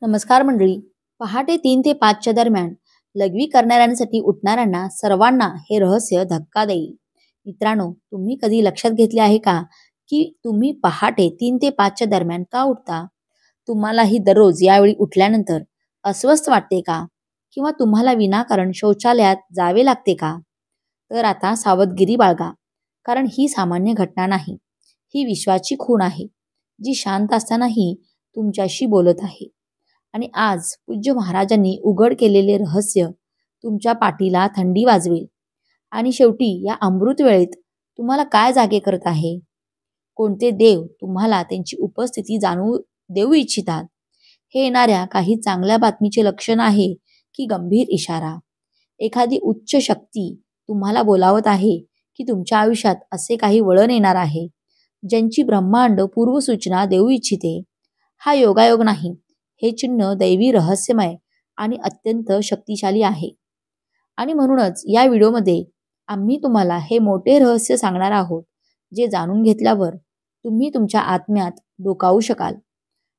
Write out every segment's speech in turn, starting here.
नमस्कार मंडळी. पहाटे 3 ते 5च्या दरम्यान लघवी करणाऱ्यांसाठी उठणाऱ्यांना सर्वांना हे रहस्य धक्का देईल. मित्रांनो, तुम्ही कधी लक्षात घेतले आहे का की तुम्ही पहाटे 3 ते 5च्या दरम्यान का उठता? तुम्हालाही दररोज यावेळी उठल्यानंतर अस्वस्थ वाटते का? किंवा तुम्हाला विनाकारण शौचालयात जावे लागते का? तर आता सावधगिरी बाळगा, कारण ही सामान्य घटना नाही. ही विश्वाची खूण आहे, जी शांत असतानाही तुमच्याशी बोलत आहे. आणि आज पूज्य महाराजांनी उघड केलेले रहस्य तुमच्या पाठीला थंडी वाजवेल. आणि शेवटी या अमृत वेळेत तुम्हाला काय जागे करत आहे? कोणते देव तुम्हाला त्यांची उपस्थिती जाणवू देऊ इच्छितात? हे येणाऱ्या काही चांगल्या बातमीचे लक्षण आहे की गंभीर इशारा? एखादी उच्च शक्ती तुम्हाला बोलावत आहे की तुमच्या आयुष्यात असे काही वळण येणार आहे ज्यांची ब्रह्मांड पूर्वसूचना देऊ इच्छिते? हा योगायोग नाही, हे चिन्ह दैवी रहस्यमय आणि अत्यंत शक्तिशाली आहे. आणि म्हणूनच या व्हिडिओमध्ये आम्ही तुम्हाला हे मोठे रहस्य सांगणार आहोत, जे जाणून घेतल्यावर तुम्ही तुमच्या आत्म्यात डोकावू शकाल.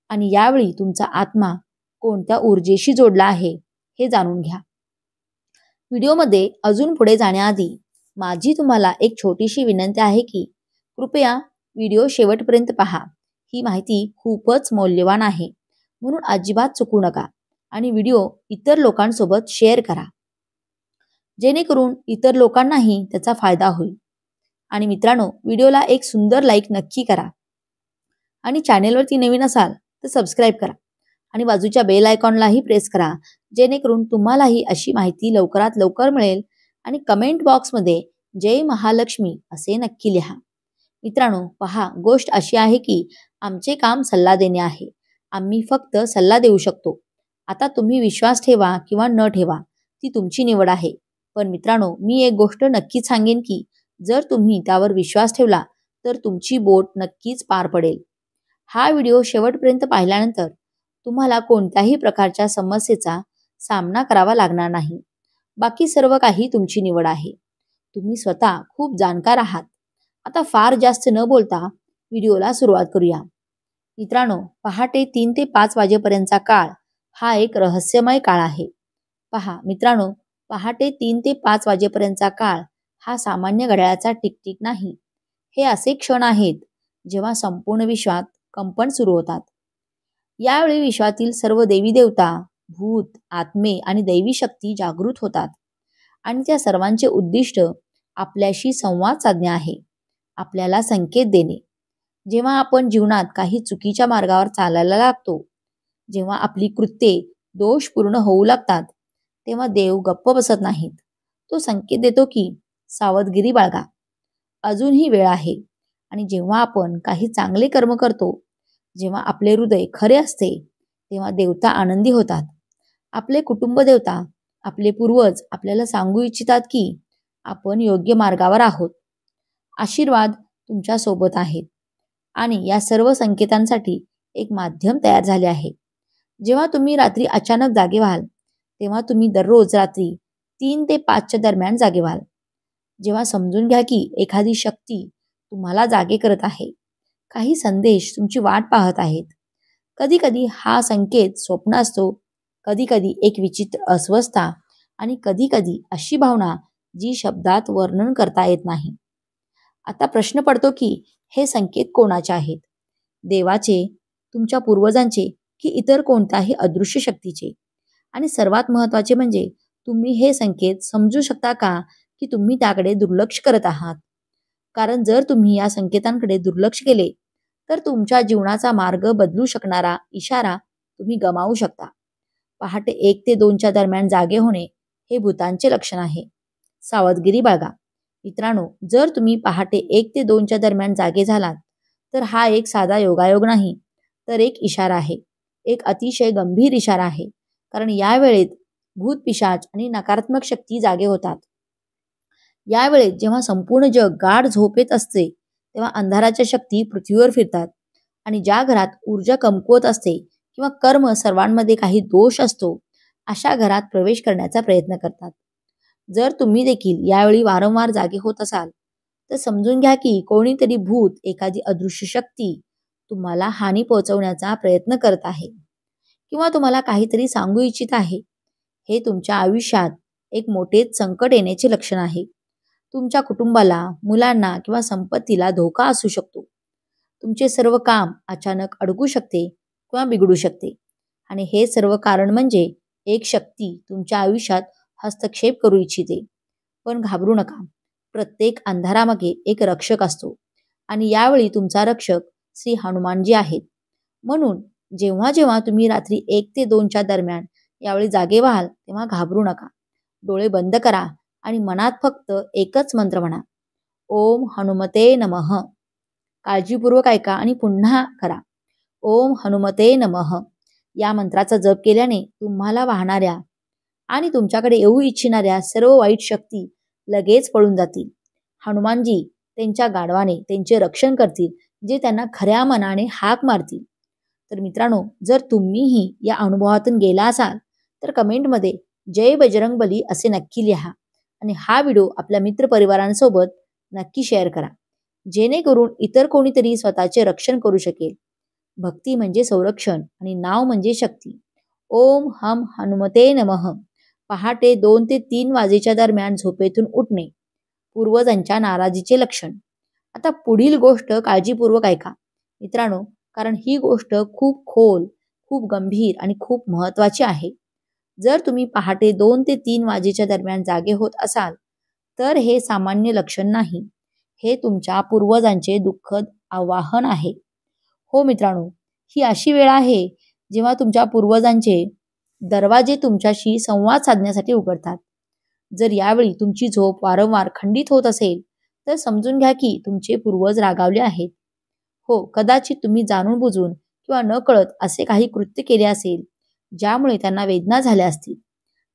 आणि यावेळी तुमचा आत्मा कोणत्या ऊर्जेशी जोडला आहे हे जाणून घ्या. व्हिडिओमध्ये अजून पुढे जाण्याआधी माझी तुम्हाला एक छोटीशी विनंती आहे की कृपया व्हिडिओ शेवटपर्यंत पहा. ही माहिती खूपच मौल्यवान आहे, म्हणून अजिबात चुकू नका आणि व्हिडिओ इतर लोकांसोबत शेअर करा, जेणेकरून इतर लोकांनाही त्याचा फायदा होईल. आणि मित्रांनो, व्हिडिओला एक सुंदर लाईक नक्की करा आणि चॅनेलवरती नवीन असाल तर सबस्क्राईब करा आणि बाजूच्या बेल आयकॉनलाही प्रेस करा, जेणेकरून तुम्हालाही अशी माहिती लवकरात लवकर मिळेल. आणि कमेंट बॉक्समध्ये जय महालक्ष्मी असे नक्की लिहा. मित्रांनो, पहा, गोष्ट अशी आहे की आमचे काम सल्ला देणे आहे. आम्ही फक्त सल्ला देऊ शकतो. आता तुम्ही विश्वास ठेवा किंवा न ठेवा, ती तुमची निवड आहे. पण मित्रांनो, मी एक गोष्ट नक्कीच सांगेन की जर तुम्ही त्यावर विश्वास ठेवला तर तुमची बोट नक्कीच पार पडेल. हा व्हिडिओ शेवटपर्यंत पाहिल्यानंतर तुम्हाला कोणत्याही प्रकारच्या समस्येचा सामना करावा लागणार नाही. बाकी सर्व काही तुमची निवड आहे. तुम्ही स्वतः खूप जाणकार आहात. आता फार जास्त न बोलता व्हिडिओला सुरुवात करूया. मित्रांनो, पहाटे 3 ते 5 वाजेपर्यंतचा काळ हा एक रहस्यमय काळ आहे. पहा मित्रांनो, पहाटे 3 ते 5 वाजेपर्यंतचा काळ हा सामान्य घड्याळाचा टिकटिक नाही. हे असे क्षण आहेत जेव्हा संपूर्ण विश्वात कंपन सुरू होतात. यावेळी विश्वातील सर्व देवी देवता, भूत, आत्मे आणि दैवी शक्ती जागृत होतात. आणि त्या सर्वांचे उद्दिष्ट आपल्याशी संवाद साधणे आहे, आपल्याला संकेत देणे. जेव्हा आपण जीवनात काही चुकीच्या मार्गावर चालायला लागतो, जेव्हा आपली कृत्ये दोषपूर्ण होऊ लागतात, तेव्हा देव गप्प बसत नाहीत. तो संकेत देतो की सावधगिरी बाळगा, अजूनही वेळ आहे. आणि जेव्हा आपण काही चांगले कर्म करतो, जेव्हा आपले हृदय खरे असते, तेव्हा देवता आनंदी होतात. आपले कुटुंब देवता, आपले पूर्वज आपल्याला सांगू इच्छितात की आपण योग्य मार्गावर आहोत. आशीर्वाद तुमच्या सोबत आहेत. आणि या सर्व संकेतांसाठी एक माध्यम तयार झाले आहे. जेव्हा तुम्ही रात्री अचानक जागे व्हाल, तेव्हा तुम्ही दररोज रात्री 3 ते 5च्या दरम्यान जागे व्हाल. जेव्हा समजून घ्या की एखादी शक्ती तुम्हाला जागे करत आहे. काही संदेश तुमची वाट पाहत आहेत. कधी कधी हा संकेत स्वप्न असतो, कधी कधी एक विचित्र अस्वस्थता, आणि कधी कधी अशी भावना जी शब्दात वर्णन करता येत नाही. आता प्रश्न पडतो की हे संकेत कोणाचे आहेत? देवाचे, तुमच्या पूर्वजांचे, की इतर कोणत्याही अदृश्य शक्तीचे? आणि सर्वात महत्त्वाचे म्हणजे तुम्ही हे संकेत समजू शकता का की तुम्ही त्याकडे दुर्लक्ष करत आहात? कारण जर तुम्ही या संकेतांकडे दुर्लक्ष केले तर तुमच्या जीवनाचा मार्ग बदलू शकणारा इशारा तुम्ही गमावू शकता. पहाटे 1 ते 2च्या दरम्यान जागे होणे हे भूतांचे लक्षण आहे. सावधगिरी बाळगा. मित्रांनो, जर तुम्ही पहाटे 1 ते 2च्या दरम्यान जागे झालात तर हा एक साधा योगायोग नाही, तर एक इशारा आहे. एक अतिशय गंभीर इशारा आहे. कारण या वेळेत भूत, पिशाच आणि नकारात्मक शक्ती जागे होतात. या वेळेत जेव्हा संपूर्ण जग गाढ झोपेत असते, तेव्हा अंधाराच्या शक्ती पृथ्वीवर फिरतात. आणि ज्या घरात ऊर्जा कमकुवत असते किंवा कर्म सर्वांमध्ये काही दोष असतो, अशा घरात प्रवेश करण्याचा प्रयत्न करतात. जर तुम्ही देखील यावेळी वारंवार जागे होत असाल तर समजून घ्या की कोणीतरी भूत, एखादी अदृश्य शक्ती तुम्हाला हानी पोहोचवण्याचा प्रयत्न करत आहे. किंवा तुम्हाला काहीतरी सांगू इच्छित आहे. हे तुमच्या आयुष्यात एक मोठेच संकट येण्याचे लक्षण आहे. तुमच्या कुटुंबाला, मुलांना किंवा संपत्तीला धोका असू शकतो. तुमचे सर्व काम अचानक अडकू शकते किंवा बिघडू शकते. आणि हे सर्व कारण म्हणजे एक शक्ती तुमच्या आयुष्यात हस्तक्षेप करू इच्छिते. पण घाबरू नका. प्रत्येक अंधारामागे एक रक्षक असतो आणि यावेळी तुमचा रक्षक श्री हनुमानजी आहेत. म्हणून जेव्हा जेव्हा तुम्ही रात्री 1 ते 2च्या दरम्यान यावेळी जागे व्हाल तेव्हा घाबरू नका. डोळे बंद करा आणि मनात फक्त एकच मंत्र म्हणा, ओम हनुमते नमः. काळजीपूर्वक ऐका आणि पुन्हा करा, ओम हनुमते नमः. या मंत्राचा जप केल्याने तुम्हाला वाहणाऱ्या आणि तुमच्याकडे येऊ इच्छिणाऱ्या सर्व वाईट शक्ती लगेच पळून जातील. हनुमानजी त्यांच्या गाढवाने त्यांचे रक्षण करतील, जे त्यांना खऱ्या मनाने हाक मारतील. तर मित्रांनो, जर तुम्हीही या अनुभवातून गेला असाल तर कमेंटमध्ये जय बजरंगबली असे नक्की लिहा आणि हा व्हिडिओ आपल्या मित्रपरिवारांसोबत नक्की शेअर करा, जेणेकरून इतर कोणीतरी स्वतःचे रक्षण करू शकेल. भक्ती म्हणजे संरक्षण आणि नाव म्हणजे शक्ती. ओम हम हनुमते नमः. पहाटे 2 ते 3 वाजेच्या दरम्यान झोपेतून उठणे पूर्वजांच्या नाराजीचे लक्षण. आता पुढील गोष्ट काळजीपूर्वक ऐका मित्रांनो, कारण ही गोष्ट खूप खोल, खूप गंभीर आणि खूप महत्त्वाची आहे. जर तुम्ही पहाटे 2 ते 3 वाजेच्या दरम्यान जागे होत असाल तर हे सामान्य लक्षण नाही. हे तुमच्या पूर्वजांचे दुःखद आवाहन आहे. हो मित्रांनो, ही अशी वेळ आहे जेव्हा तुमच्या पूर्वजांचे दरवाजे तुमच्याशी संवाद साधण्यासाठी उघडतात. जर यावेळी तुमची झोप वारंवार खंडित होत असेल तर समजून घ्या की तुमचे पूर्वज रागावले आहेत. हो, कदाचित तुम्ही जाणून बुजून किंवा न कळत असे काही कृत्य केले असेल ज्यामुळे त्यांना वेदना झाल्या असतील,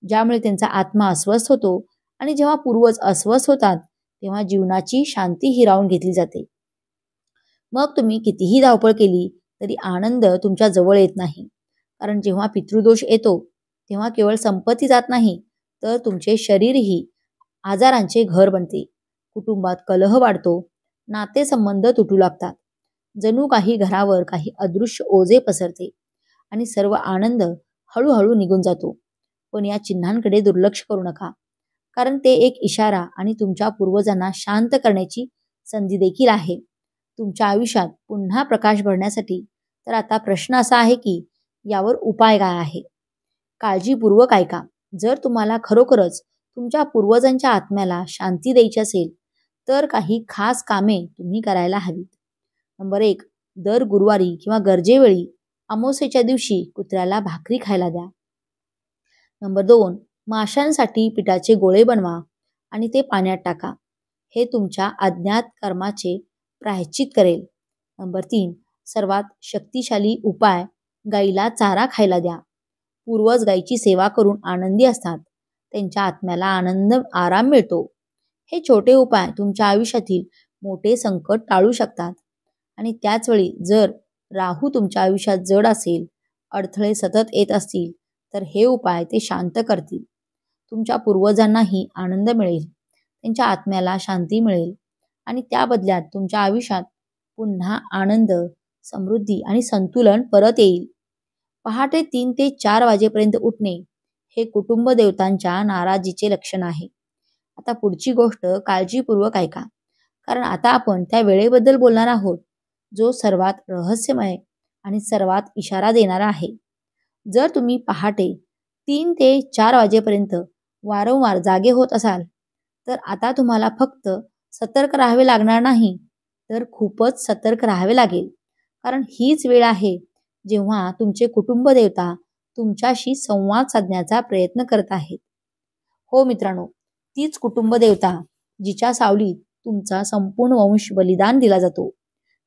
ज्यामुळे त्यांचा आत्मा अस्वस्थ होतो. आणि जेव्हा पूर्वज अस्वस्थ होतात तेव्हा जीवनाची शांती हिरावून घेतली जाते. मग तुम्ही कितीही धावपळ केली तरी आनंद तुमच्या जवळ येत नाही. कारण जेव्हा पितृदोष येतो तेव्हा केवळ संपत्ती जात नाही, तर तुमचे शरीरही आजारांचे घर बनते. कुटुंबात कलह वाढतो, नातेसंबंध तुटू लागतात. जणू काही घरावर काही अदृश्य ओझे पसरते आणि सर्व आनंद हळूहळू निघून जातो. पण या चिन्हांकडे दुर्लक्ष करू नका, कारण ते एक इशारा आणि तुमच्या पूर्वजांना शांत करण्याची संधी देखील आहे. तुमच्या आयुष्यात पुन्हा प्रकाश भरण्यासाठी तर आता प्रश्न असा आहे की यावर उपाय काय आहे. काळजीपूर्वक ऐका. जर तुम्हाला खरोखरच तुमच्या पूर्वजांच्या आत्म्याला शांती द्यायची असेल तर काही खास कामे तुम्ही करायला हवीत. नंबर 1, दर गुरुवारी किंवा गरजेवेळी अमावस्येच्या दिवशी कुत्र्याला भाकरी खायला द्या. नंबर 2, माशांसाठी पिठाचे गोळे बनवा आणि ते पाण्यात टाका. हे तुमच्या अज्ञात कर्माचे प्रायश्चित करेल. नंबर 3, सर्वात शक्तिशाली उपाय, गाईला चारा खायला द्या. पूर्वज गाईची सेवा करून आनंदी असतात. त्यांच्या आत्म्याला आराम मिळतो. हे छोटे उपाय तुमच्या आयुष्यातील मोठे संकट टाळू शकतात. आणि त्याचवेळी जर राहू तुमच्या आयुष्यात जड असेल, अडथळे सतत येत असतील तर हे उपाय ते शांत करतील. तुमच्या पूर्वजांनाही आनंद मिळेल, त्यांच्या आत्म्याला शांती मिळेल आणि त्या बदल्यात तुमच्या आयुष्यात पुन्हा आनंद, समृद्धी आणि संतुलन परत येईल. पहाटे 3 ते 4 वाजेपर्यंत उठणे हे कुटुंब देवतांच्या नाराजीचे लक्षण आहे. आता पुढची गोष्ट काळजीपूर्वक ऐका, कारण आता आपण त्या वेळेबद्दल बोलणार आहोत जो सर्वात रहस्यमय आणि सर्वात इशारा देणारा आहे. जर तुम्ही पहाटे 3 ते 4 वाजेपर्यंत वारंवार जागे होत असाल तर आता तुम्हाला फक्त सतर्क राहावे लागणार नाही, तर खूपच सतर्क राहावे लागेल. कारण हीच वेळ आहे जेव्हा तुमचे कुटुंब देवता तुमच्याशी संवाद साधण्याचा प्रयत्न करत आहेत. हो मित्रांनो, तीच कुटुंब देवता जिच्या सावलीत तुमचा संपूर्ण वंश बलिदान दिला जातो.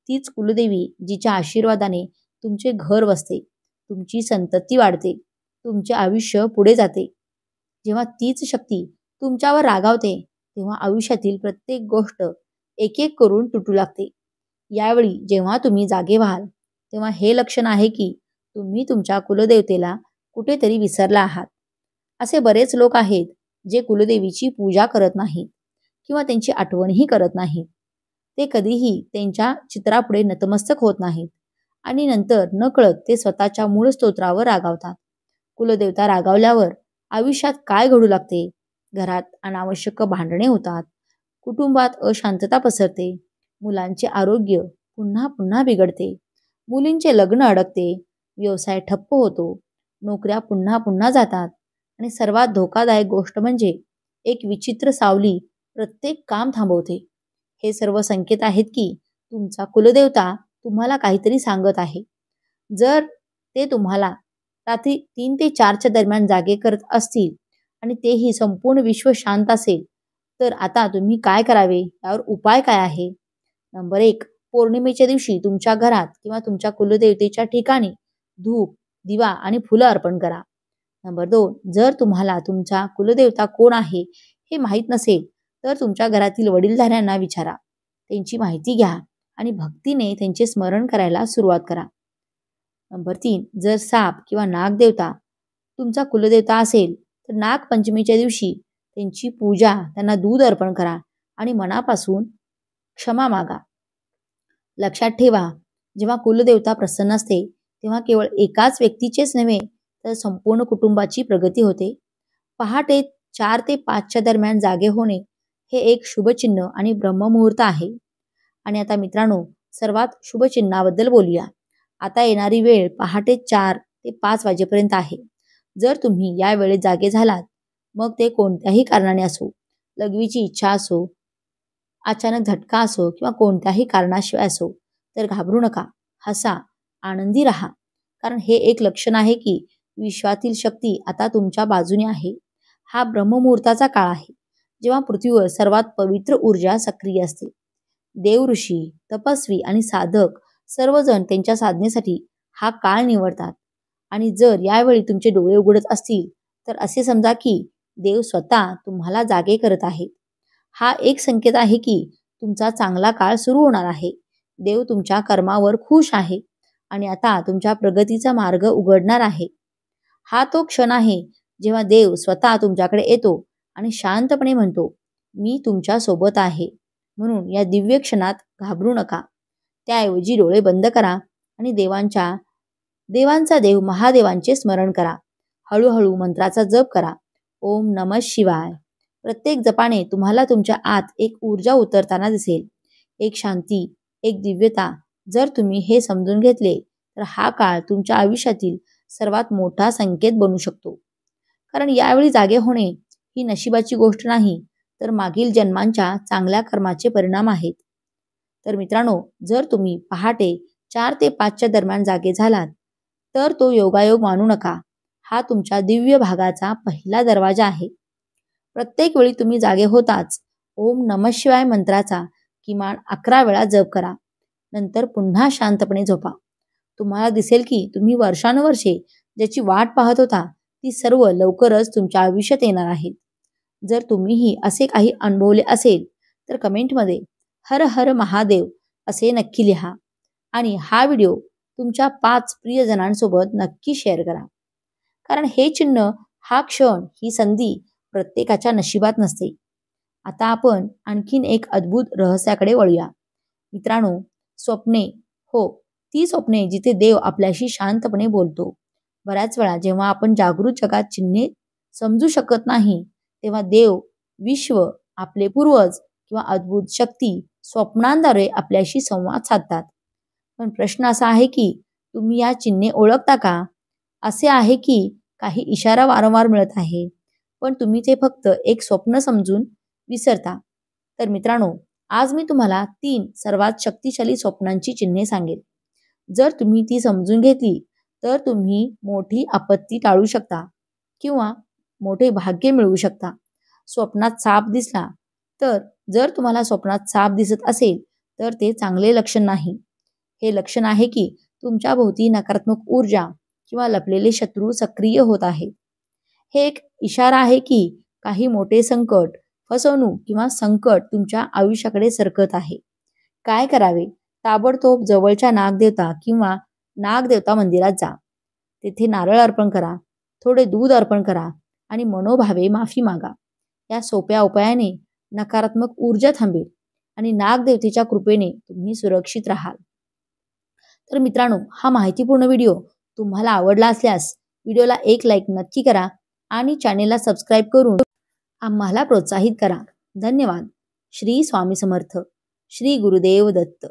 तीच कुलदेवी जिच्या आशीर्वादाने तुमचे घर वसते, तुमची संतती वाढते, तुमचे आयुष्य पुढे जाते. जेव्हा तीच शक्ती तुमच्यावर रागावते तेव्हा आयुष्यातील प्रत्येक गोष्ट एक एक करून तुटू लागते. यावेळी जेव्हा तुम्ही जागे व्हाल तेव्हा हे लक्षण आहे की तुम्ही तुमच्या कुलदेवतेला कुठेतरी विसरला आहात. असे बरेच लोक आहेत जे कुलदेवीची पूजा करत नाहीत किंवा त्यांची आठवणही करत नाहीत. ते कधीही त्यांच्या चित्रापुढे नतमस्तक होत नाहीत आणि नंतर नकळत ते स्वतःच्या मूळ स्तोत्रावर रागावतात. कुलदेवता रागावल्यावर आयुष्यात काय घडू लागते? घरात अनावश्यक भांडणे होतात, कुटुंबात अशांतता पसरते, मुलांचे आरोग्य पुन्हा पुन्हा बिघडते, मुलींचे लग्न अडकते, व्यवसाय ठप्प होतो, नोकऱ्या पुन्हा पुन्हा जातात आणि सर्वात धोकादायक गोष्ट म्हणजे एक विचित्र सावली प्रत्येक काम थांबवते. हे सर्व संकेत आहेत की तुमचा कुलदेवता तुम्हाला काहीतरी सांगत आहे. जर ते तुम्हाला रात्री 3 ते 4च्या दरम्यान जागे करत असतील आणि तेही संपूर्ण विश्व शांत असेल, तर आता तुम्ही काय करावे यावर उपाय काय आहे? नंबर 1. पौर्णिमेच्या दिवशी तुमच्या घरात किंवा तुमच्या कुलदेवतेच्या ठिकाणी धूप, दिवा आणि फुलं अर्पण करा. नंबर 2. जर तुम्हाला तुमचा कुलदेवता कोण आहे हे माहीत नसेल, तर तुमच्या घरातील वडीलधाऱ्यांना विचारा. त्यांची माहिती घ्या आणि भक्तीने त्यांचे स्मरण करायला सुरुवात करा. नंबर 3. जर साप किंवा नागदेवता तुमचा कुलदेवता असेल, तर नागपंचमीच्या दिवशी त्यांची पूजा, त्यांना दूध अर्पण करा आणि मनापासून क्षमा मागा. लक्षात ठेवा, जेव्हा कुलदेवता प्रसन्न असते, तेव्हा केवळ एकाच व्यक्तीचेच नव्हे, तर संपूर्ण कुटुंबाची प्रगती होते. पहाटे 4 ते 5च्या दरम्यान जागे होणे हे एक शुभचिन्ह आणि ब्रह्ममुहूर्त आहे. आणि आता मित्रांनो, सर्वात शुभचिन्हाबद्दल बोलूया. आता येणारी वेळ पहाटे 4 ते 5 वाजेपर्यंत आहे. जर तुम्ही या वेळेत जागे झालात, मग ते कोणत्याही कारणाने असो, लघवीची इच्छा असो, अचानक झटका असो किंवा कोणत्याही कारणाशिवाय असो, तर घाबरू नका, हसा, आनंदी राहा. कारण हे एक लक्षण आहे की विश्वातील शक्ती आता तुमच्या बाजूने आहे. हा ब्रह्ममुहूर्ताचा काळ आहे, जेव्हा पृथ्वीवर सर्वात पवित्र ऊर्जा सक्रिय असते. देवऋषी, तपस्वी आणि साधक सर्वजण त्यांच्या साधनेसाठी हा काळ निवडतात. आणि जर यावेळी तुमचे डोळे उघडत असतील, तर असे समजा की देव स्वतः तुम्हाला जागे करत आहेत. हा एक संकेत आहे की तुमचा चांगला काळ सुरू होणार आहे. देव तुमच्या कर्मावर खुश आहे आणि आता तुमच्या प्रगतीचा मार्ग उघडणार आहे. हा तो क्षण आहे जेव्हा देव स्वतः तुमच्याकडे येतो आणि शांतपणे म्हणतो, मी तुमच्या सोबत आहे. म्हणून या दिव्य क्षणात घाबरू नका. त्याऐवजी डोळे बंद करा आणि देवांचा देव महादेवांचे स्मरण करा. हळूहळू मंत्राचा जप करा. ओम नमः शिवाय. प्रत्येक जपाने तुम्हाला तुमच्या आत एक ऊर्जा उतरताना दिसेल, एक शांती, एक दिव्यता. जर तुम्ही हे समजून घेतले, तर हा काळ तुमच्या आयुष्यातील सर्वात मोठा संकेत बनू शकतो. कारण यावेळी जागे होणे ही नशिबाची गोष्ट नाही, तर मागील जन्मांच्या चांगल्या कर्माचे परिणाम आहेत. तर मित्रांनो, जर तुम्ही पहाटे 4 ते 5च्या दरम्यान जागे झालात, तर तो योगायोग मानू नका. हा तुमच्या दिव्य भागाचा पहिला दरवाजा आहे. प्रत्येक वेळी तुम्ही जागे होताच ओम नमः शिवाय मंत्राचा किमान 11 वेळा जप करा. नंतर पुन्हा शांतपणे झोपा. तुम्हाला दिसेल की तुम्ही वर्षानुवर्षे ज्याची वाट पाहत होता, ती सर्व लवकरच तुमच्या आयुष्यात येणार आहेत. जर तुम्हीही असे काही अनुभवले असेल, तर कमेंटमध्ये हर हर महादेव असे नक्की लिहा आणि हा व्हिडिओ तुमच्या 5 प्रियजनांसोबत नक्की शेअर करा. कारण हे चिन्ह, हा क्षण, ही संधी प्रत्येकाच्या नशिबात नसते. आता आपण आणखीन एक अद्भुत रहस्याकडे वळूया. मित्रांनो, स्वप्ने, हो, ती स्वप्ने जिथे देव आपल्याशी शांतपणे बोलतो. बऱ्याच वेळा जेव्हा आपण जागृत जगात चिन्हे समजू शकत नाही, तेव्हा देव, विश्व, आपले पूर्वज किंवा अद्भुत शक्ती स्वप्नांद्वारे आपल्याशी संवाद साधतात. पण प्रश्न असा आहे की तुम्ही या चिन्हे ओळखता का? असे आहे की काही इशारा वारंवार मिळत आहे, पण तुम्ही ते फक्त एक स्वप्न समजून विसरता. तर मित्रांनो, आज मी तुम्हाला 3 सर्वात शक्तिशाली स्वप्नांची चिन्हे सांगेन. जर तुम्ही ती समजून घेतली, तर तुम्ही मोठी आपत्ती टाळू शकता किंवा मोठे भाग्य मिळवू शकता. स्वप्नात साप दिसला, तर जर तुम्हाला स्वप्नात साप दिसत असेल, तर ते चांगले लक्षण नाही. हे लक्षण आहे की तुमच्या भोवती नकारात्मक ऊर्जा किंवा लपलेले शत्रू सक्रिय होत आहेत. हे एक इशारा आहे की काही मोठे संकट, फसवणूक किंवा संकट तुमच्या आयुष्याकडे सरकत आहे. काय करावे? ताबडतोब जवळच्या नागदेवता किंवा नागदेवता मंदिरात जा. तेथे नारळ अर्पण करा, थोडे दूध अर्पण करा आणि मनोभावे माफी मागा. या सोप्या उपायाने नकारात्मक ऊर्जा थांबेल आणि नागदेवतेच्या कृपेने तुम्ही सुरक्षित राहाल. तर मित्रांनो, हा माहितीपूर्ण व्हिडिओ तुम्हाला आवडला असल्यास व्हिडिओला एक लाईक नक्की करा आणि चॅनेलला सबस्क्राईब करून आम्हाला प्रोत्साहित करा. धन्यवाद. श्री स्वामी समर्थ. श्री गुरुदेव दत्त.